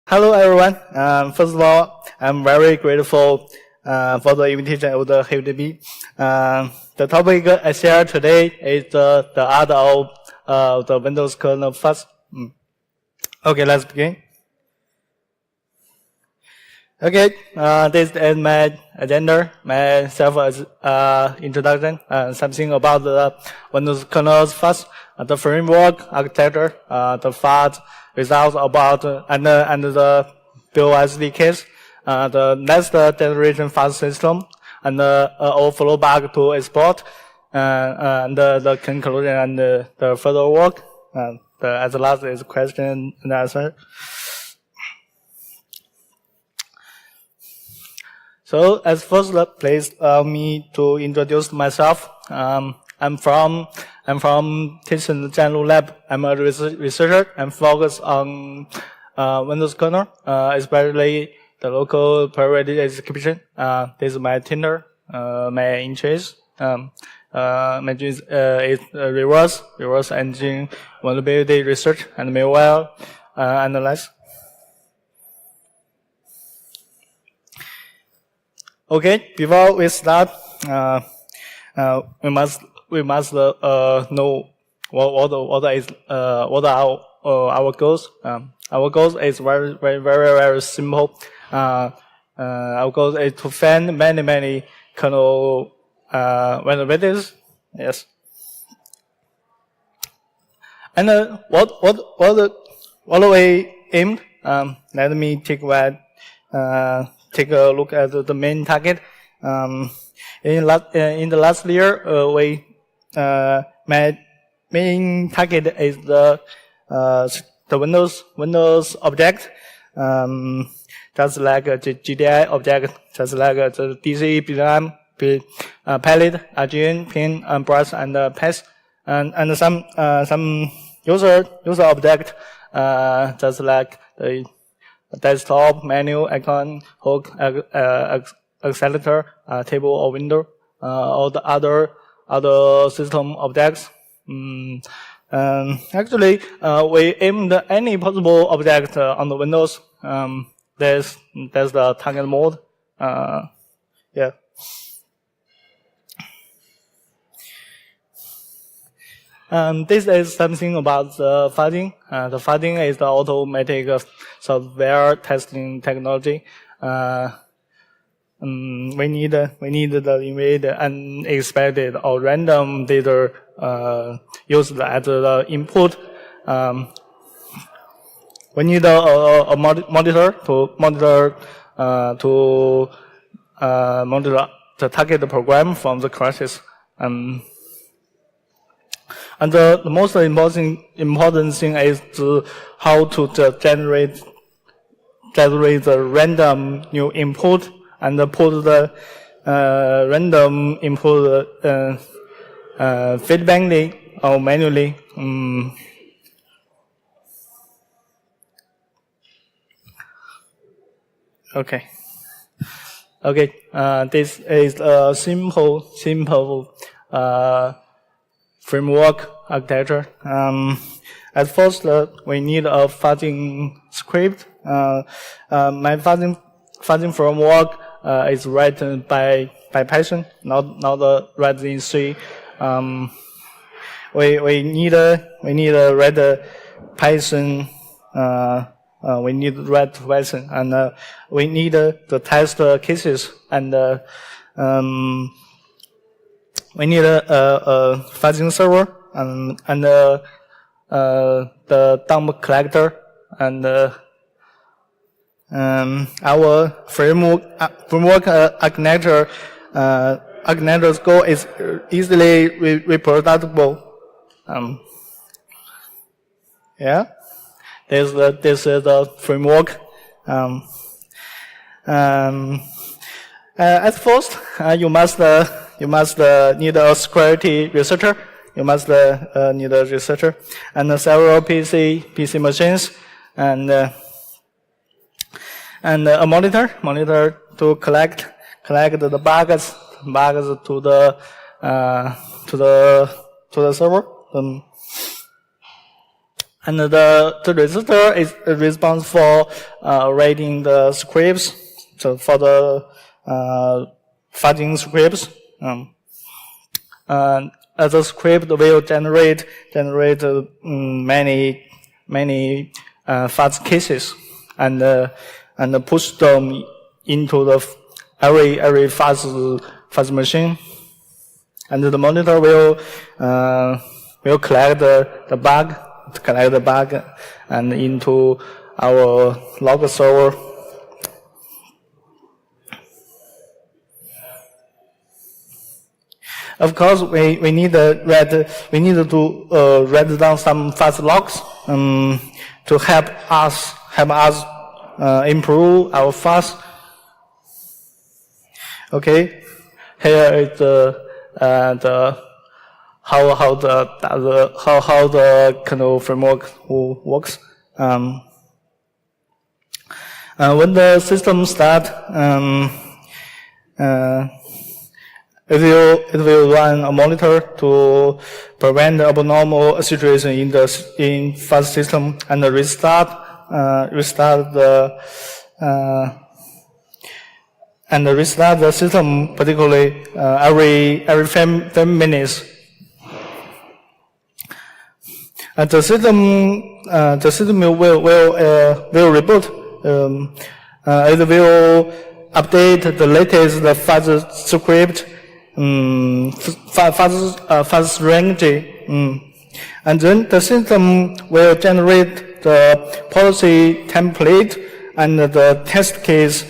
Hello, everyone. First of all, I'm very grateful for the invitation of the HITB. The topic I share today is the art of the Windows kernel fuzz. Okay, let's begin. Okay, this is my agenda, my self-introduction, something about the Windows kernel fuzz, the framework, architecture, the fuzz results about, and the build SDKs, the next generation fuzz system, and overflow bug to export, and the conclusion and the further work. As last is question and answer. So, as first, please allow me to introduce myself. I'm from Tencent General Lab. I'm a researcher. I'm focused on Windows kernel, especially the local priority execution. This is my tenure, my interest. My interest is reverse engine vulnerability research and malware analysis. Okay, before we start, we must know what are our goals. Our goal is very simple. Our goal is to find many kernel vulnerabilities. Yes. And what do we aim? Let me take a look at the main target. In the last year, my main target is the Windows object, just like the GDI object, just like the DC, BRAM, palette, RGN, pin, brush, and path, and some user object, just like the desktop, menu, icon, hook, accelerator, table or window, or the other system objects. Actually, we aimed any possible object on the Windows. That's the target mode. Yeah. This is something about the fuzzing. The fuzzing is the automatic software testing technology. We need the invade unexpected or random data used as the input. We need a monitor to monitor the target program from the crashes. And the most important thing is how to generate the random new input and put the random input feedbackly or manually. Okay. This is a simple framework architecture. At first, we need a fuzzing script. My fuzzing framework is written by Python, not written in C. We need to write Python. We need to write Python, and we need the test cases, and we need a fuzzing server and the dump collector, and our framework architecture's goal is easily reproducible. Yeah, this is the framework. At first, you must need a security researcher. You must need a researcher and several PC machines, and a monitor to collect the bugs to the server. And the register is responsible for writing the scripts, so for the fuzzing scripts. The script will generate many fuzz cases and push them into the every fuzz machine. And the monitor will collect the bug and into our log server. Of course, we need to write down some fuzz logs to help us improve our fuzz. Okay, here is how the kernel framework works. When the system starts, it will run a monitor to prevent the abnormal situation in fuzz system and restart the system, particularly every 5 minutes. The system will reboot. It will update the latest fuzz script, fuzz range, and then the system will generate the policy template and the test case.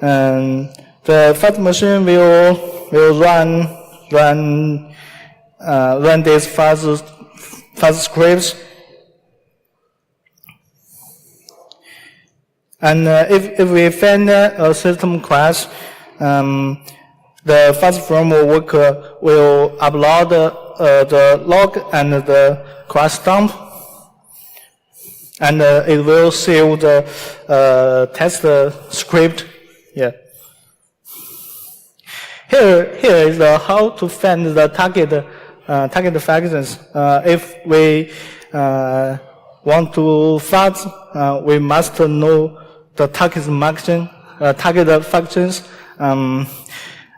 And the fuzz machine will run these fuzz scripts. And if we find a system crash, the fuzz framework will upload the log and the crash dump, and it will save the test script. Yeah. Here is how to find the target functions. If we want to fuzz, we must know the target functions.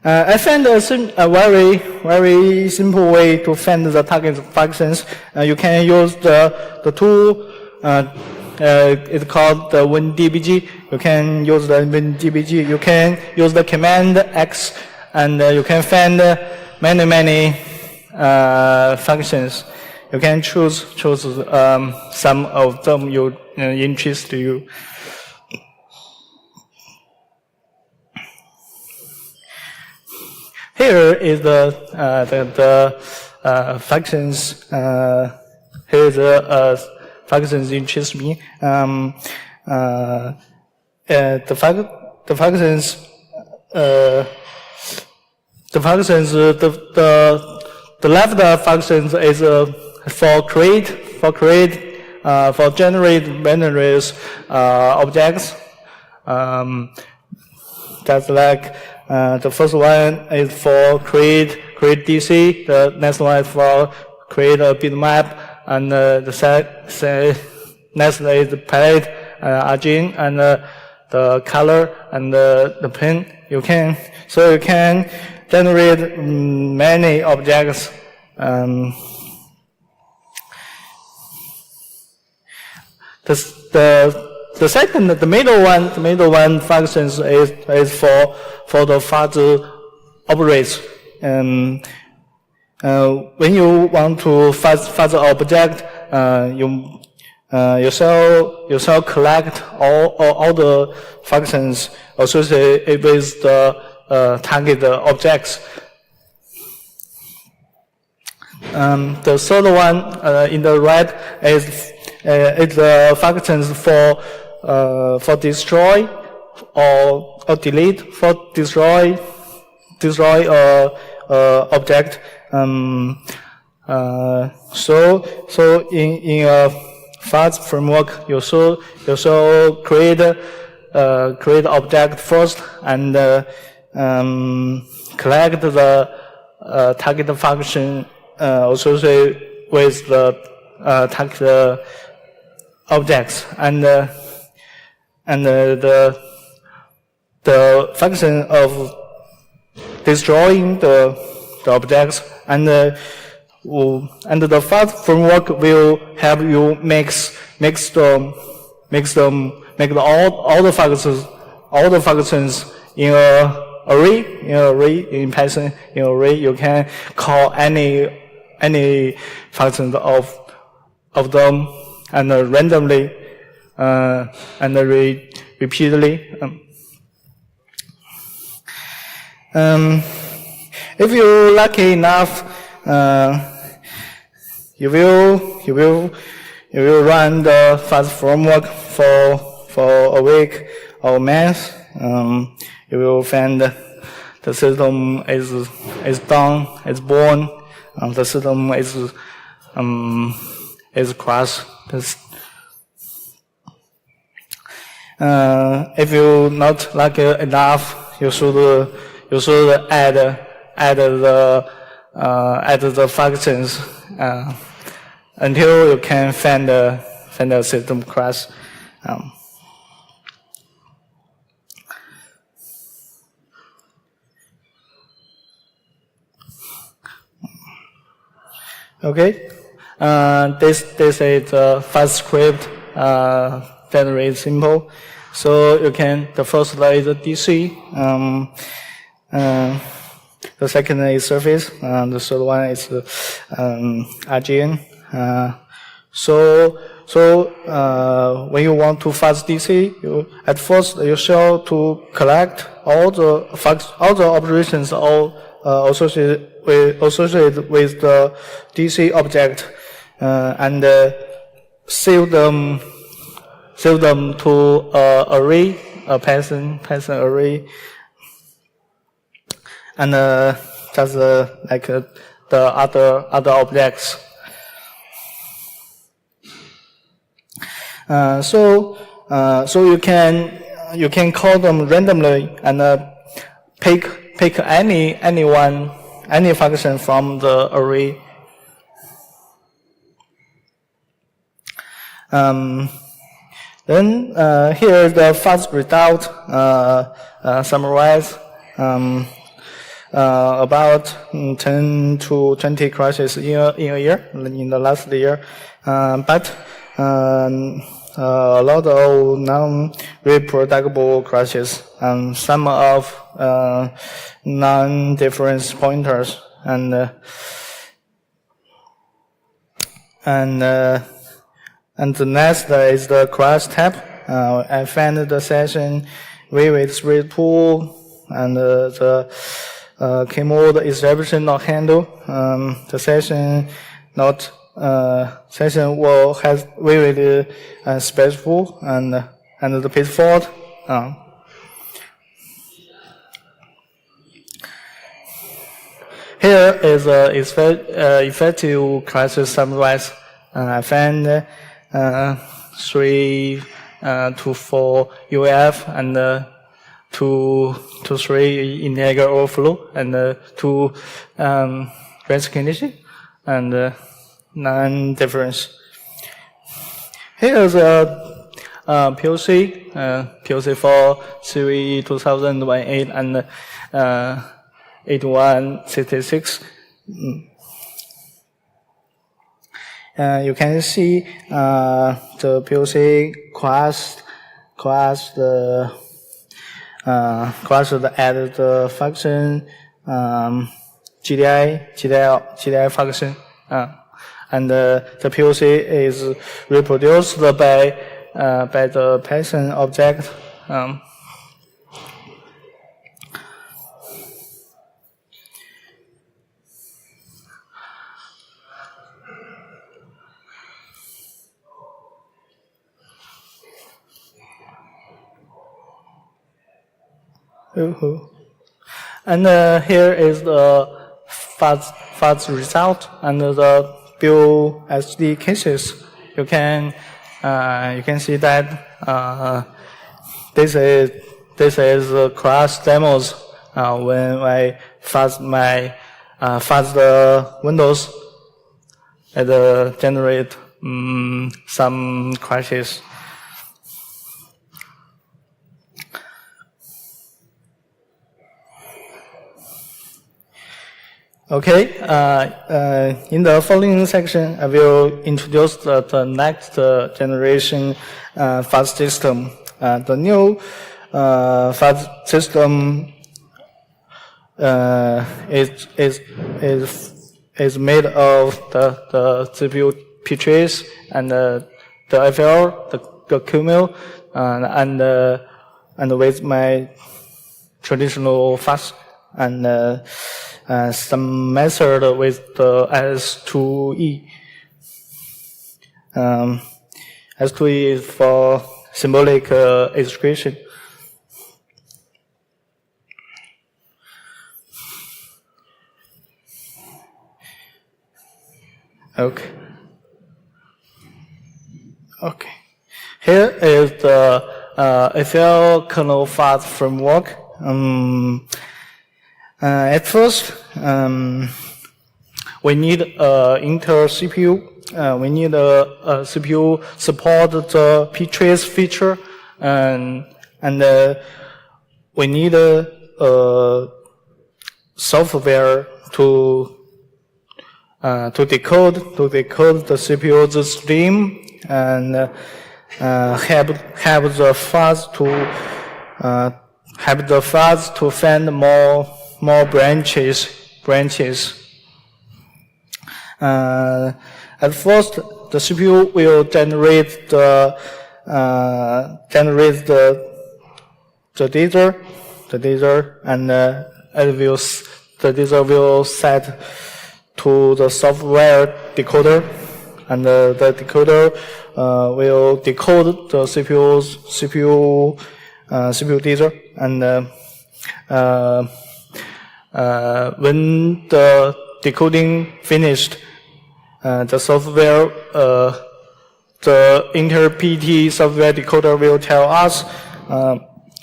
I found a very simple way to find the target functions. You can use the tool. It's called the WinDBG. You can use the WinDBG. You can use the command X, and you can find many functions. You can choose some of them you interest you. Here is the functions. Here the functions interest me. The left functions is for generate various objects. That's like the first one is for create DC. The next one is for create a bitmap, and the next is the palette, argin, and the color and the pen. You can generate many objects. The middle one functions is for the fuzz operates. When you want to fuzz object, you shall collect all the functions associated with the target objects. The third one in the right is the functions for destroy or delete. For destroy object. So in a fuzz framework, you shall create object first and collect the target function associated with the target objects, and the function of destroying the objects, and the fuzz framework will help you make all the functions in a array. In Python, in array you can call any functions of them, and randomly and repeatedly. If you're lucky enough, you will run the fuzz framework for a week or month. You will find the system is done, is born, the system is crashed. If you're not lucky enough, you should add the functions until you can find the system crash. Okay, this is a fuzz script, very simple. So you can, the first is a DC, the second is surface, the third one is RGN. So when you want to fuzz DC, at first you show to collect all the operations associated with the DC object, and save them to array, a Python array, and just like the other objects. So you can call them randomly and pick any function from the array. Then here is the fuzz result summarized. About 10 to 20 crashes in a year, in the last year, but a lot of non-reproducible crashes, and some of non-difference pointers, and the next is the crash type. I found the session with pool, and the key mode exception not handled. The session will has vivid special and the page fault. Here is effective crash summarize. I found 3 to 4 UF and 2 to 3 integer overflow, and 2 range condition, and non-difference. Here is a POC for series 2018 and 8166. You can see the POC crashed the added the function GDI function, and the POC is reproduced by the Python object. And here is the fuzz result and the build SD cases. You can see that this is crash demos when I fuzz the windows, it generate some crashes. Okay, in the following section, I will introduce the next generation fuzz system. The new fuzz system is made of the CPU P-trace and the FL, the kernel, and with my traditional fuzz and some method with the S2E. S2E is for symbolic execution. Okay. Here is the FL kernel fuzz framework. At first, we need Intel CPU. We need a CPU support the P-trace feature, and we need software to decode the CPU's stream and have the fuzz to find more branches. At first, the CPU will generate the data, and the data will set to the software decoder, and the decoder will decode the CPU data, and when the decoding finished, the software, the inter-PT software decoder will tell us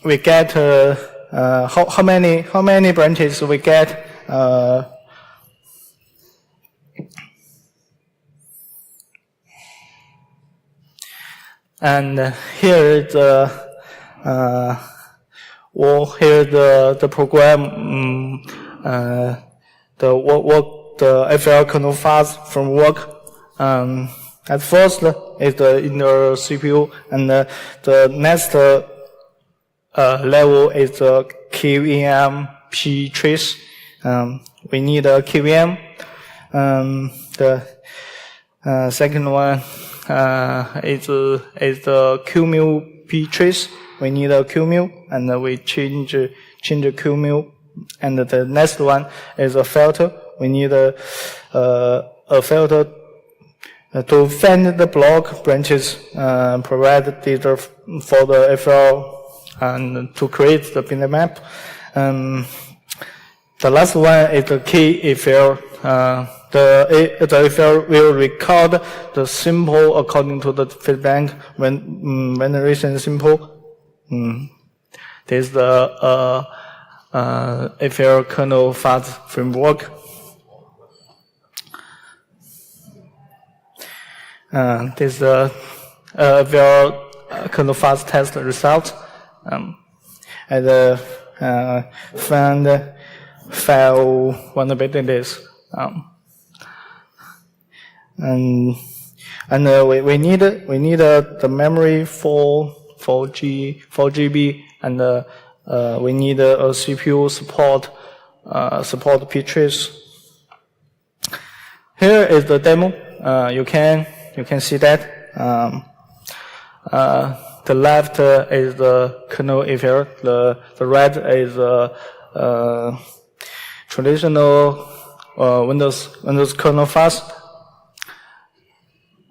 we get how many branches we get. And here the program, the FL kernel fuzz framework. At first is in the CPU, and the next level is the KVM P-trace. We need a KVM. The second one is the QMU P-trace. We need a QMU, and we change the QMU. And the next one is a filter. We need a filter to find the block branches, provide data for the FL, and to create the bitmap. The last one is the key FL. The FL will record the symbol according to the feedback when veneration symbol. This is the FL kernel fuzz framework. This is the FL kernel fuzz test result. And find file vulnerabilities. And we need the memory for 4 GB, and we need a CPU support P-trace. Here is the demo. You can see that. The left is the kernel FL. The right is traditional Windows kernel fuzz.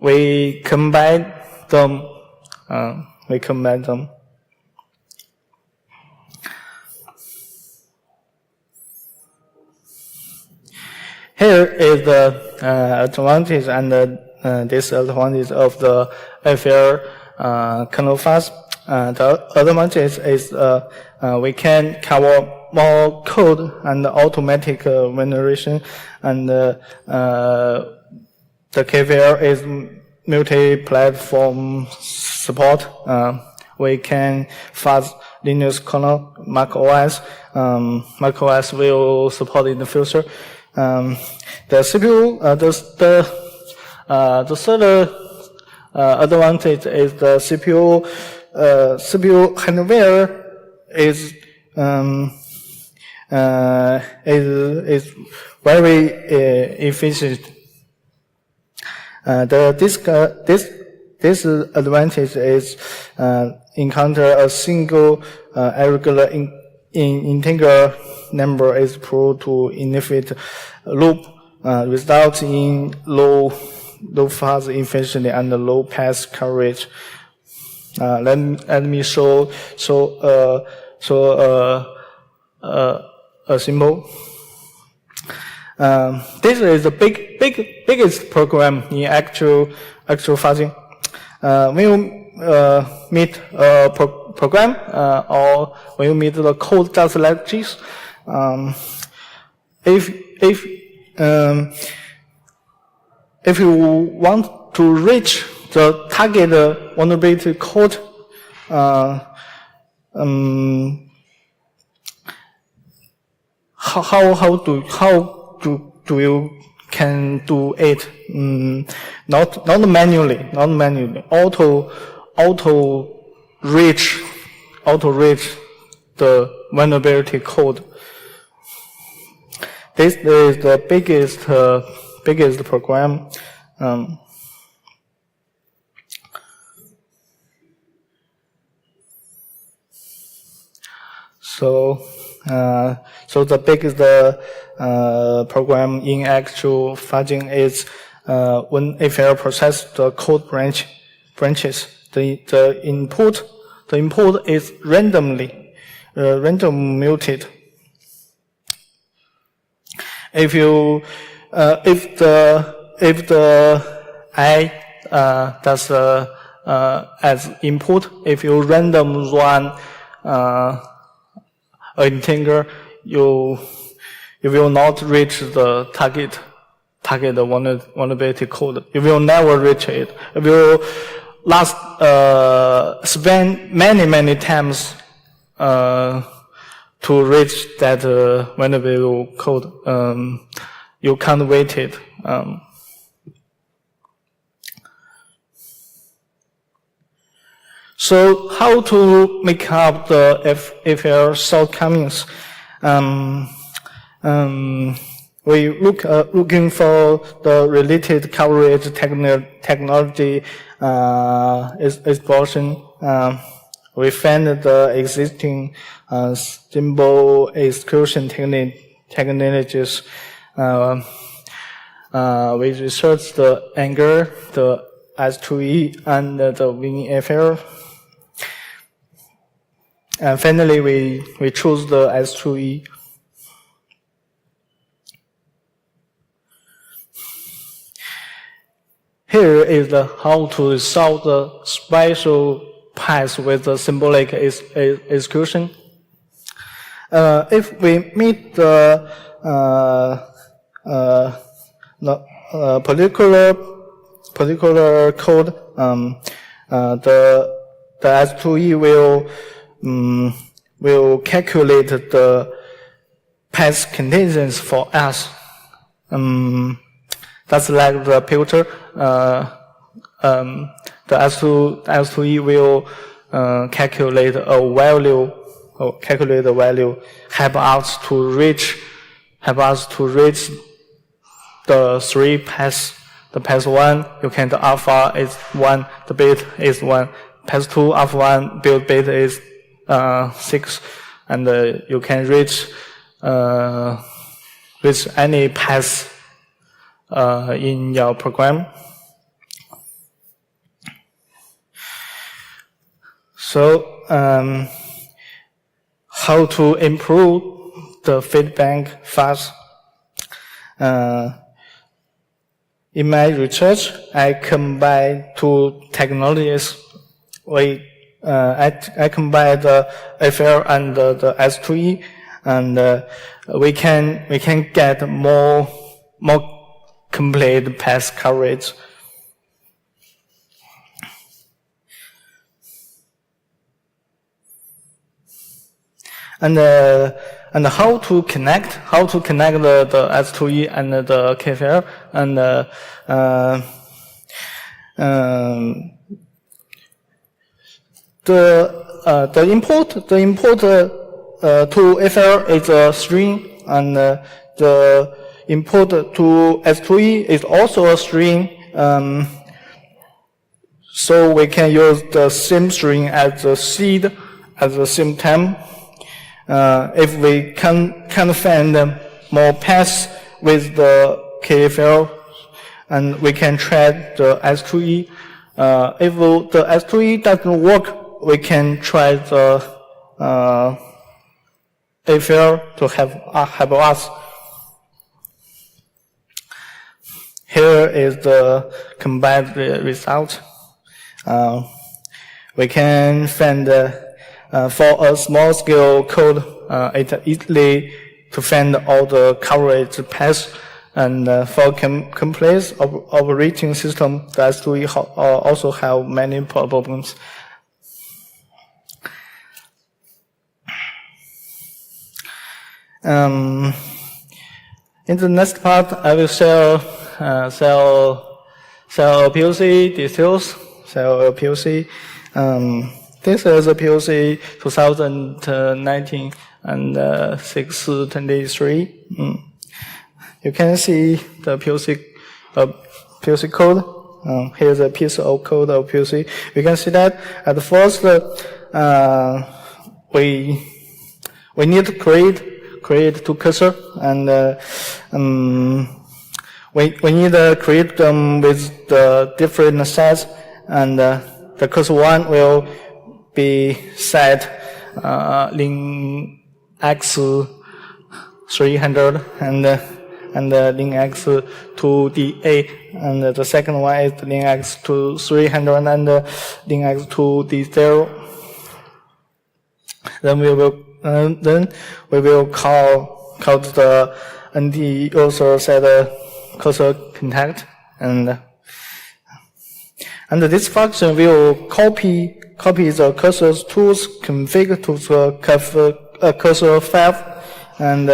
We combine them. Here is the advantage and the disadvantage of the FL kernel fuzz. The advantage is we can cover more code and automatic veneration, and the KVL multi-platform support. We can fuzz Linux kernel, Mac OS. Mac OS will support in the future. The CPU, the third advantage is the CPU. CPU hardware is very efficient. This advantage is encounter a single irregular integer number is proved to infinite loop, results in low fuzz efficiency and low pass coverage. Let me show a symbol. This is the biggest program in actual fuzzing. When you meet a program or when you meet the code just like this, if you want to reach the target vulnerability code, how do you can do it? Not manually. Auto reach the vulnerability code. This is the biggest program. So the biggest program in actual fuzzing is when a file process the code branches. The input is random muted. If the I does as input, if you random run an integer, you will not reach the target vulnerability code. You will never reach it. It will spend many times to reach that vulnerable code. You can't wait it. So how to make up the FL shortcomings? We looking for the related coverage technology explosion. We found the existing symbol execution technologies. We researched the Anger, the S2E, and the WinFL. And finally, we chose the S2E. Here is how to solve the special path with the symbolic execution. If we meet the particular code, the S2E will calculate the path conditions for us. That's like the filter. The S2E will calculate a value, help us to reach the three paths. The path 1, you can the alpha is 1, the beta is 1. Path 2, alpha 1, build beta is 6, and you can reach any path in your program. So, how to improve the feedback fast? In my research, I combine two technologies. I combine the FL and the S2E, and we can get more complete path coverage. and how to connect the S2E and the KFL, and the import to FL is a string, and the import to S2E is also a string. So we can use the same string as the seed at the same time. If we can find more paths with the KFL, and we can try the S2E. If the S2E doesn't work, we can try the AFL to help us. Here is the combined result. We can find for a small scale code, it's easily to find all the coverage paths, and for complex operating system, the S2E also have many problems. In the next part, I will sell POC details. Sell POC. This is a POC 2019 and 623. You can see the POC code. Here's a piece of code of POC. You can see that at first we need to create two cursor, and we need to create them with the different size, and the cursor one will be set link x 300 and link x 2D8, and the second one is link x to 300 and link x to D0. Then we will call the ND user set cursor contact, and this function will copy the cursor's tools config to the cursor file, and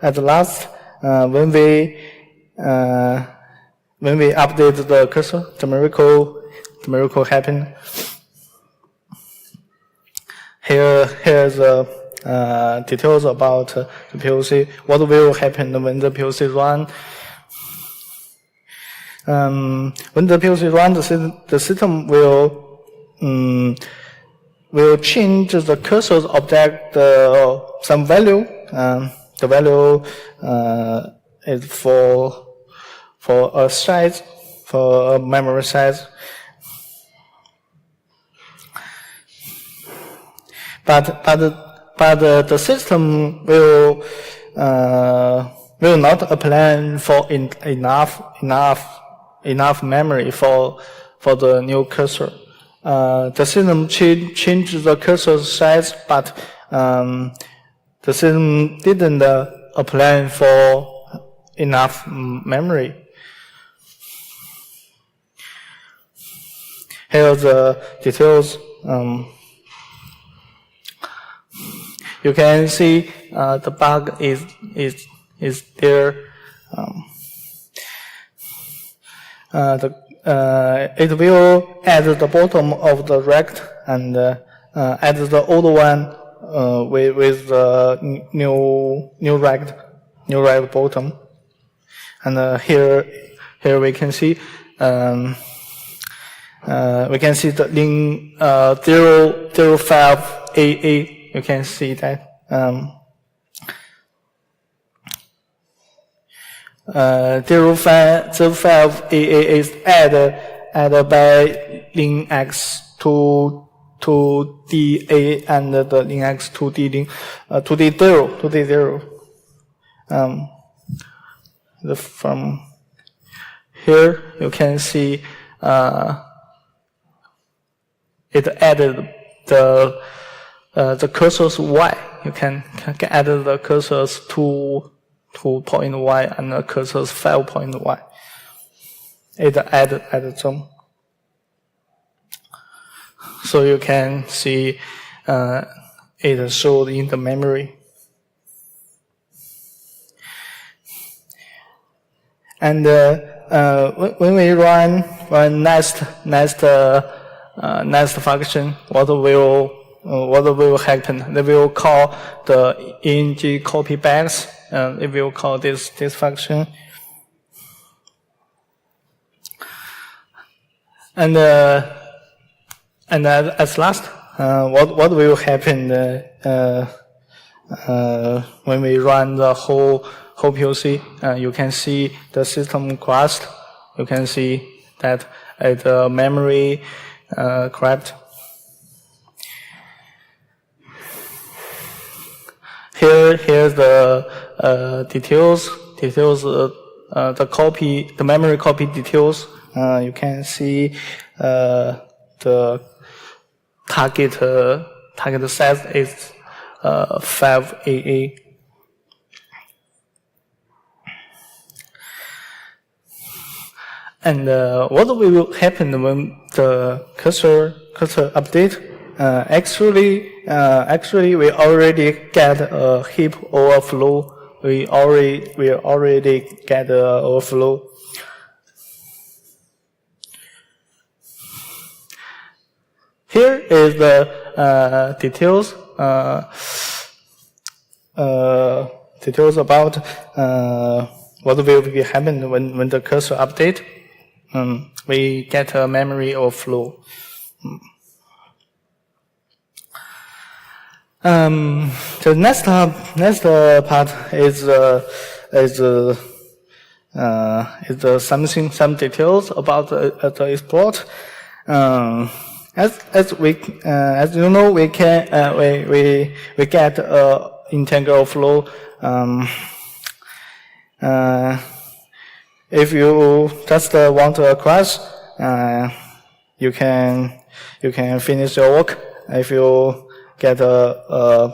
at last when we update the cursor, the miracle happen. Here's the details about the POC. What will happen when the POC run? When the POC runs, the system will change the cursor's object some value. The value is for a size, for a memory size. But the system will not apply for enough memory for the new cursor. The system changed the cursor size, but the system didn't apply for enough memory. Here are the details. You can see the bug is there. It will add the bottom of the rect and add the old one with the new rect bottom. And here we can see the link 005AA. You can see that 005AA is added by link x to DA and the link x to D0. From here you can see it added the cursors y. You can add the cursors to point y and the cursors 5 point y. It added some. So you can see it showed in the memory. And when we run next function, what will happen? They will call the ing copy backs. It will call this function. And as last, what will happen when we run the whole POC? You can see the system crashed. You can see that the memory corrupt. Here's the details. The memory copy details. You can see the target size is 5AA. And what will happen when the cursor update? Actually, we already get a heap overflow. We already get a overflow. Here is the details about what will be happen when the cursor update. We get a memory overflow. The next part is some details about the export. As you know, we get integral flow. If you just want a crash, you can finish your work. If you get a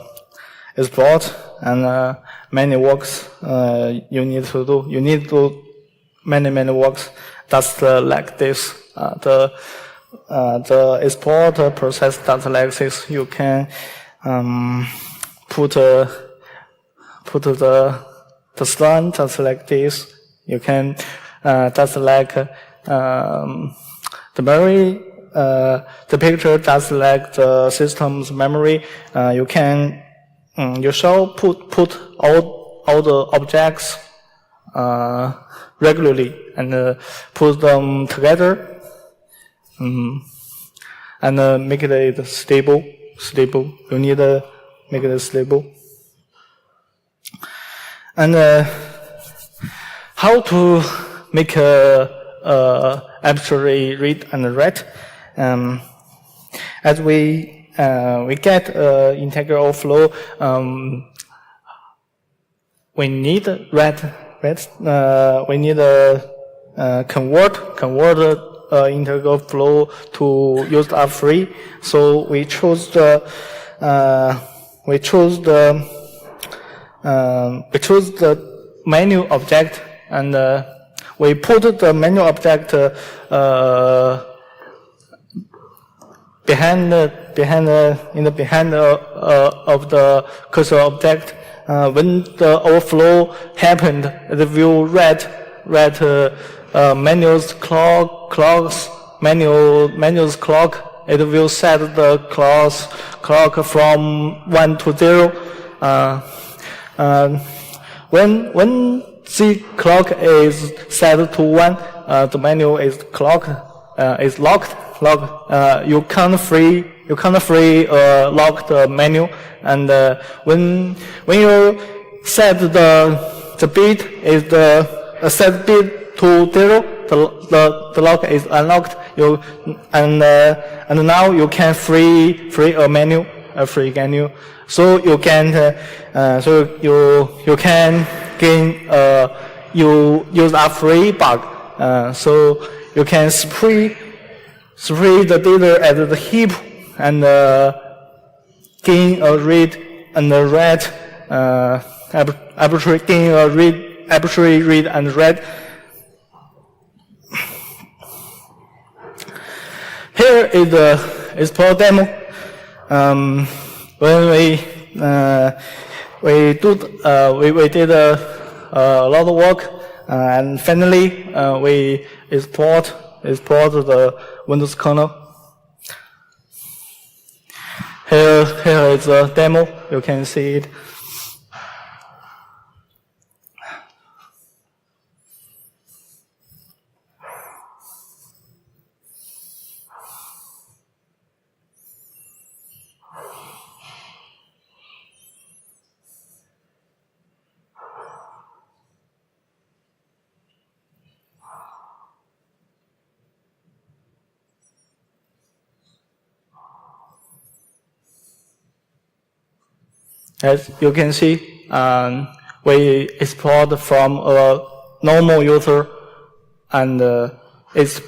export and many works you need to do. You need to do many works. That's like this. The export process that's like this. You can put the slide just like this. You can just like the memory. The picture just like the system's memory. You can you shall put all the objects regularly and put them together and make it stable. You need to make it stable. And how to make a arbitrary read and write? As we get integral overflow, we need we need convert integral flow to use free. So we choose the menu object, and we put the menu object behind of the cursor object. When the overflow happened, it will write manual's clocks. Manual's clock. It will set the clock from 1 to 0. When the clock is set to 1, the manual is locked. You can't free lock the menu, and when you set the bit is the set bit to 0, the lock is unlocked. And now you can free a menu. So you can gain you use a free bug. So you can spray the data at the heap and gain a read and a write, arbitrary read and write. Here is the export demo. when we did a lot of work, and finally we export the Windows kernel. Here is a demo. You can see it. As you can see, we export from a normal user, and it's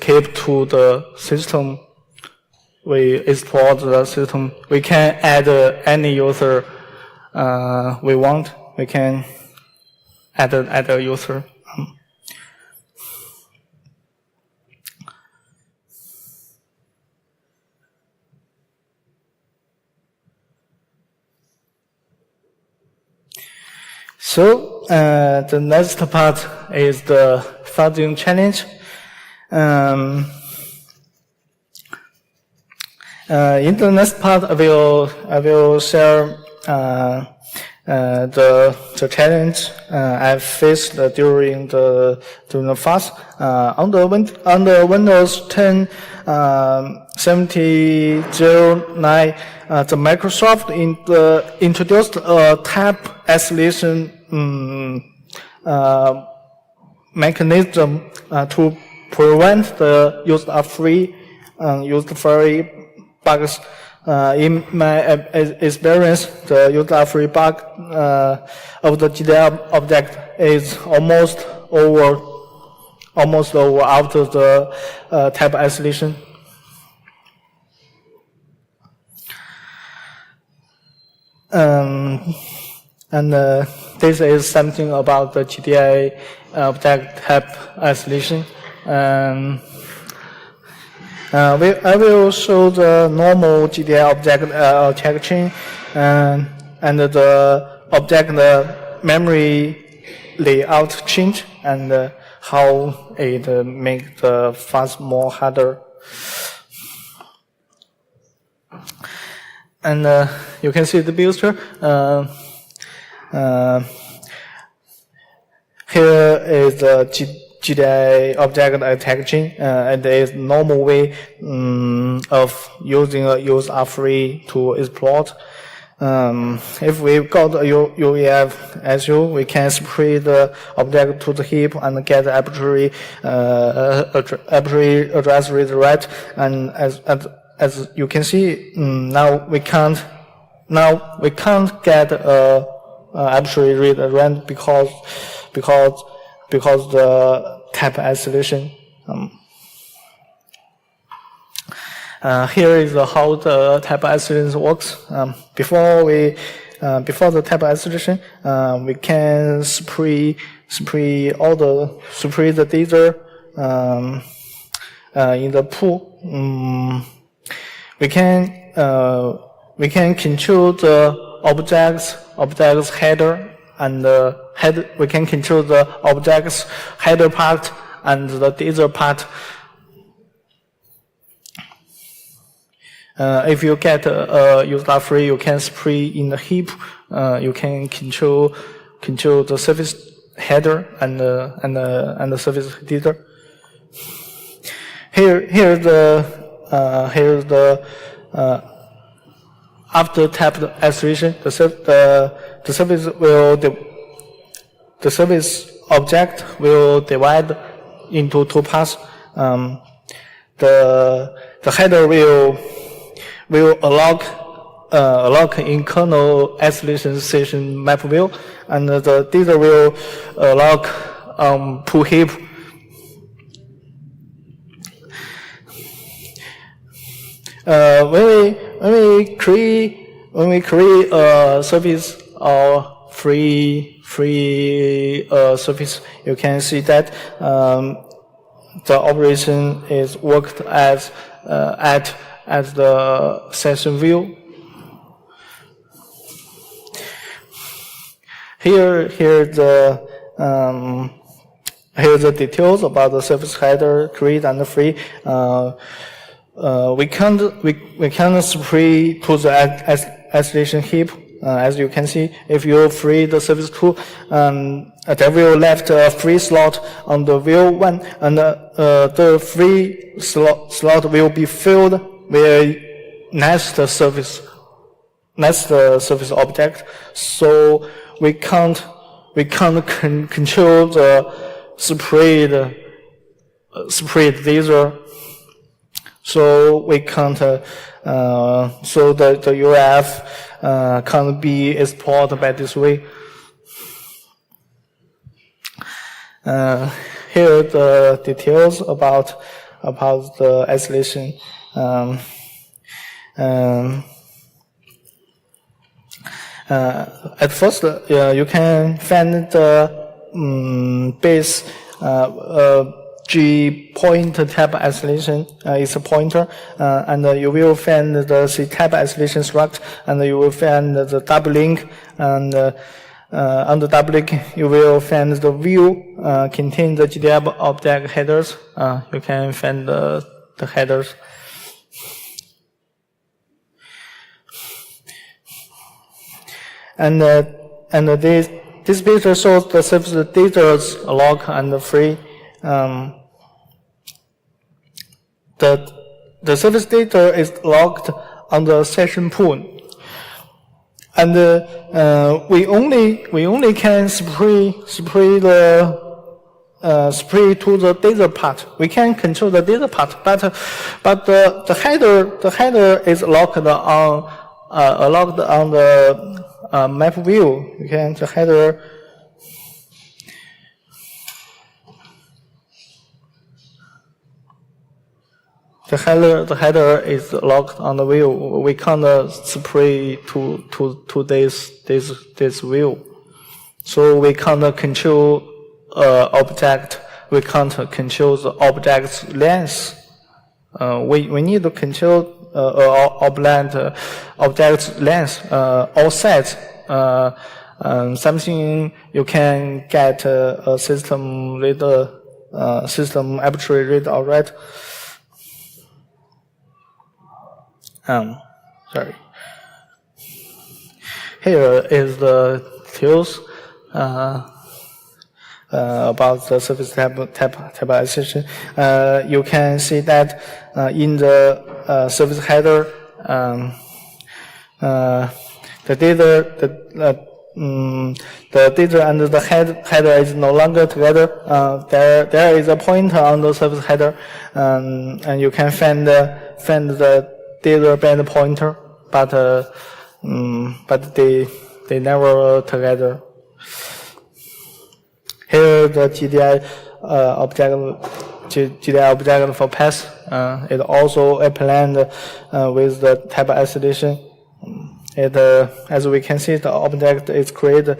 kept to the system. We export the system. We can add any user we want. We can add a user. So the next part is the fuzzing challenge. In the next part, I will share the challenge I faced during the fuzz. On the Windows 10 7009, the Microsoft introduced a tab isolation mechanism to prevent the use of free bugs. In my experience, the user-free bug of the GDI object is almost over after the tab isolation. And this is something about the GDI object tab isolation. I will show the normal GDI object chain and the object memory layout change and how it makes the fuzz more harder. And you can see the picture. Here is the GDI object attack chain, and there is normal way of using a user-free to exploit. If we got a UEF issue, we can spray the object to the heap and get the arbitrary address read right. And as you can see, now we can't get arbitrary read right because the tab isolation. Here is how the tab isolation works. Before the tab isolation, we can spray the data in the pool. We can control the object's header and we can control the object's header part and the data part. If you get user free, you can spray in the heap. You can control the service header and the service data. Here's the after tab isolation, the service object will divide into two parts. The header will alloc in kernel isolation session map view, and the data will alloc pool heap. When we create a service or free service, you can see that the operation is worked as at the session view. Here the details about the service header create and free. We can spray to the isolation heap. As you can see, if you free the service 2, there will left a free slot on the view 1, and the free slot will be filled with next service object. So we can't control the sprayed laser. So we can't. So the UF can't be exported by this way. Here are the details about the isolation. At first, you can find the base G point tab isolation is a pointer, and you will find the C tab isolation struct, and you will find the double link, and on the double link you will find the view contain the GDB object headers. You can find the headers. And this picture shows the service data log and free. The service data is logged on the session pool, and we only can spray to the data part. We can control the data part, but the header is locked on the map view. You can the header. The header is locked on the view. We can't spray to this view. So we can't control object. We can't control the object's length. We need to control object's length or size. Something you can get a system reader, system arbitrary read or write. Sorry. Here is the details about the service tabulation. You can see that in the service header, the data and the header is no longer together. There is a pointer on the service header, and you can find the data band pointer, but they never together. Here the GDI object for pass is also applied with the type isolation. As we can see, the object is created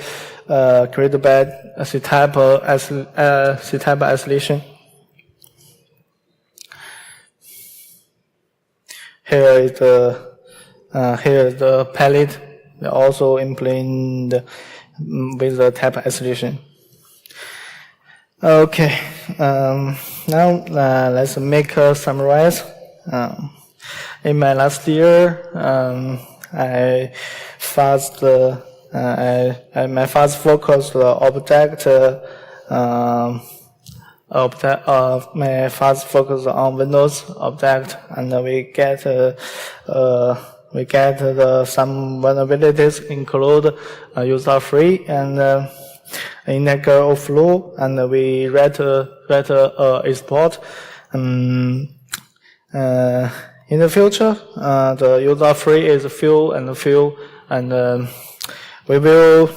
by C-type isolation. Here is the palette, also implemented with the type isolation. Okay, now let's make a summarize. In my last year, my first focus my first focus on Windows object, and we get some vulnerabilities include user free and integer overflow, and we write export. In the future, the user free is few, and we will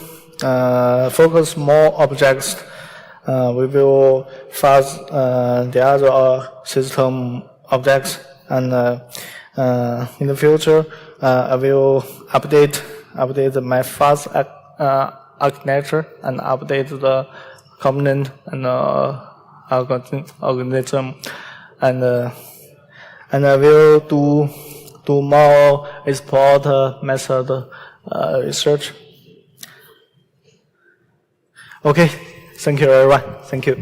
focus more objects. We will fuzz the other system objects, and in the future, I will update my fuzz architecture and update the component and algorithm, and I will do more export method research. Okay, thank you everyone. Thank you.